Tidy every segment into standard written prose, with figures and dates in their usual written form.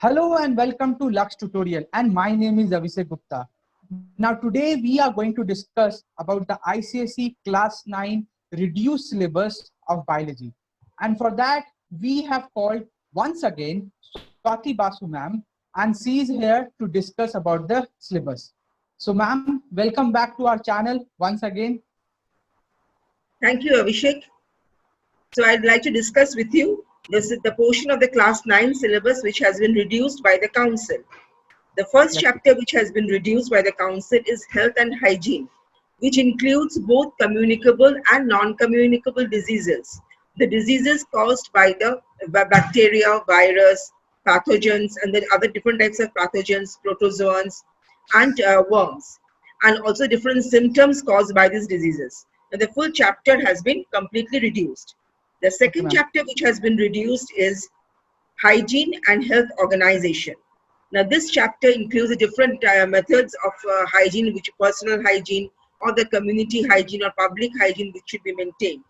Hello and welcome to Lux Tutorial, and my name is Abhishek Gupta. Now today we are going to discuss about the ICSE Class 9 reduced syllabus of biology. And for that we have called once again Swati Basu ma'am, and she is here to discuss about the syllabus. So ma'am, welcome back to our channel once again. Thank you, Abhishek. So I'd like to discuss with you this is the portion of the class 9 syllabus which has been reduced by the council. The first Yes. chapter which has been reduced by the council is health and hygiene, which includes both communicable and non-communicable diseases. The diseases caused by the bacteria, virus, pathogens, and then other different types of pathogens, protozoans, and worms, and also different symptoms caused by these diseases. And the full chapter has been completely reduced. The Okay second ma'am. chapter which has been reduced is hygiene and health organization. Now, this chapter includes the different methods of hygiene, which personal hygiene or the community hygiene or public hygiene, which should be maintained.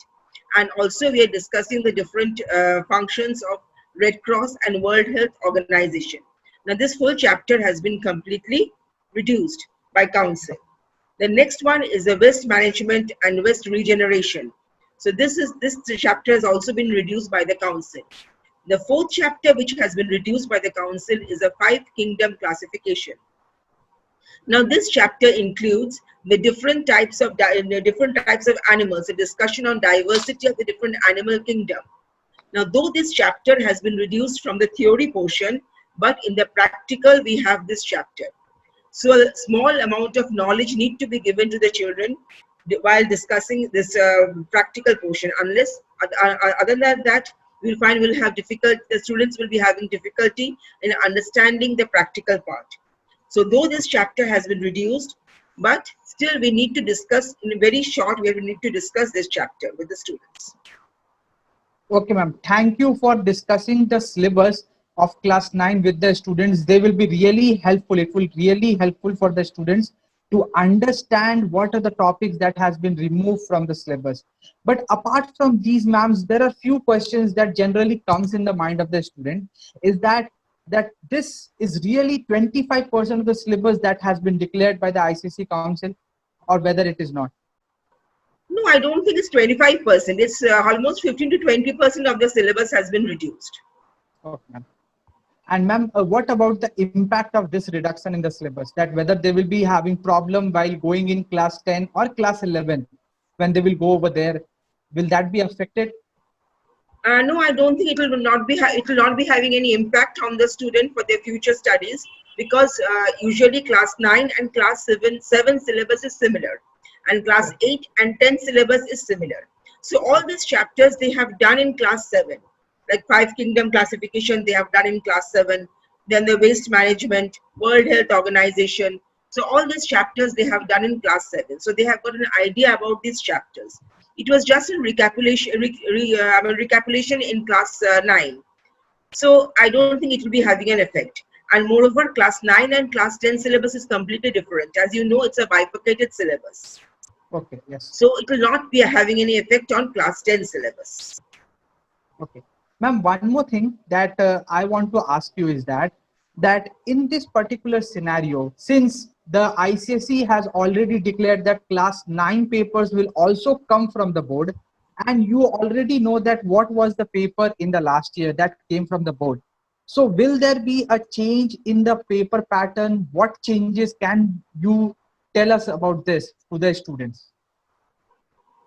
And also, we are discussing the different functions of Red Cross and World Health Organization. Now, this full chapter has been completely reduced by council. The next one is the waste management and waste regeneration. So this chapter has also been reduced by the council. The fourth chapter, which has been reduced by the council, is a five kingdom classification. Now, this chapter includes the different types of animals, a discussion on diversity of the different animal kingdom. Now, though this chapter has been reduced from the theory portion, but in the practical, we have this chapter. So, a small amount of knowledge need to be given to the children while discussing this practical portion. Unless, other than that, we'll find the students will be having difficulty in understanding the practical part. So though this chapter has been reduced, but still we need to discuss in a very short way, we need to discuss this chapter with the students. Okay, ma'am. Thank you for discussing the syllabus of class 9 with the students. They will be really helpful. It will really helpful for the students to understand what are the topics that has been removed from the syllabus. But apart from these, ma'ams, there are few questions that generally comes in the mind of the student. Is that this is really 25% of the syllabus that has been declared by the ICC Council, or whether it is not? No, I don't think it's 25%. It's almost 15 to 20% of the syllabus has been reduced. Okay, ma'am. And ma'am, what about the impact of this reduction in the syllabus? That whether they will be having problem while going in class 10 or class 11 when they will go over there, will that be affected? No, I don't think it will not be having any impact on the student for their future studies, because usually class 9 and class 7 syllabus is similar, and class 8 and 10 syllabus is similar. So all these chapters they have done in class 7, like five kingdom classification they have done in class 7, then the waste management, World Health Organization. So all these chapters they have done in class 7. So they have got an idea about these chapters. It was just a recapitulation in class 9. So I don't think it will be having an effect. And moreover, class 9 and class 10 syllabus is completely different. As you know, it's a bifurcated syllabus. Okay, yes. So it will not be having any effect on class 10 syllabus. Okay. Ma'am, one more thing that I want to ask you is that in this particular scenario, since the ICSE has already declared that class 9 papers will also come from the board, and you already know that what was the paper in the last year that came from the board. So will there be a change in the paper pattern? What changes can you tell us about this to the students?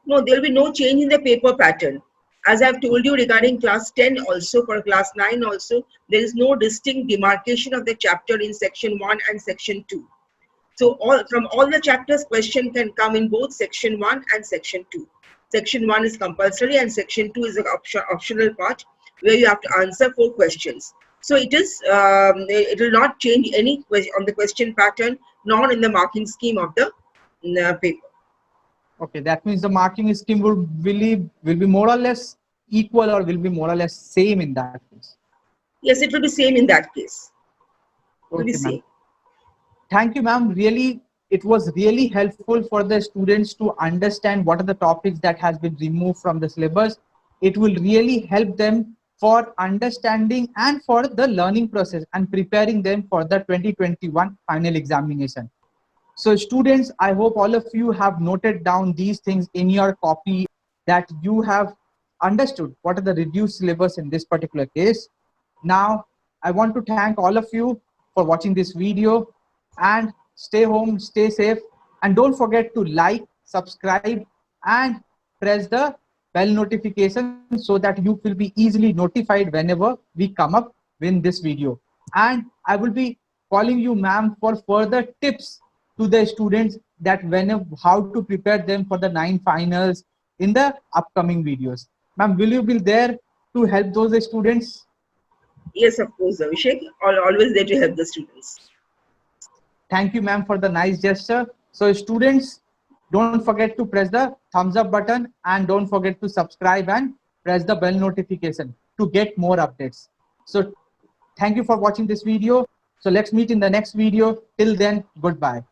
No, there will be no change in the paper pattern. As I've told you regarding class 10 also, for class 9 also, there is no distinct demarcation of the chapter in section 1 and section 2. So from all the chapters, question can come in both section 1 and section 2. Section 1 is compulsory and section 2 is an optional part where you have to answer 4 questions. So it will not change any on the question pattern nor in the marking scheme of the paper. Okay, that means the marking scheme will be more or less equal, or will be more or less same in that case. Yes, it will be same in that case. It will be Okay, ma'am. same. Thank you, ma'am. Really, it was really helpful for the students to understand what are the topics that has been removed from the syllabus. It will really help them for understanding and for the learning process and preparing them for the 2021 final examination. So students, I hope all of you have noted down these things in your copy, that you have understood what are the reduced syllabus in this particular case. Now, I want to thank all of you for watching this video, and stay home, stay safe, and don't forget to like, subscribe, and press the bell notification so that you will be easily notified whenever we come up with this video. And I will be calling you, ma'am, for further tips to the students, that whenever how to prepare them for the 9 finals in the upcoming videos. Ma'am, will you be there to help those students? Yes, of course, Abhishek. Always there to help the students. Thank you, ma'am, for the nice gesture. So students, don't forget to press the thumbs up button, and don't forget to subscribe and press the bell notification to get more updates. So thank you for watching this video. So let's meet in the next video. Till then, goodbye.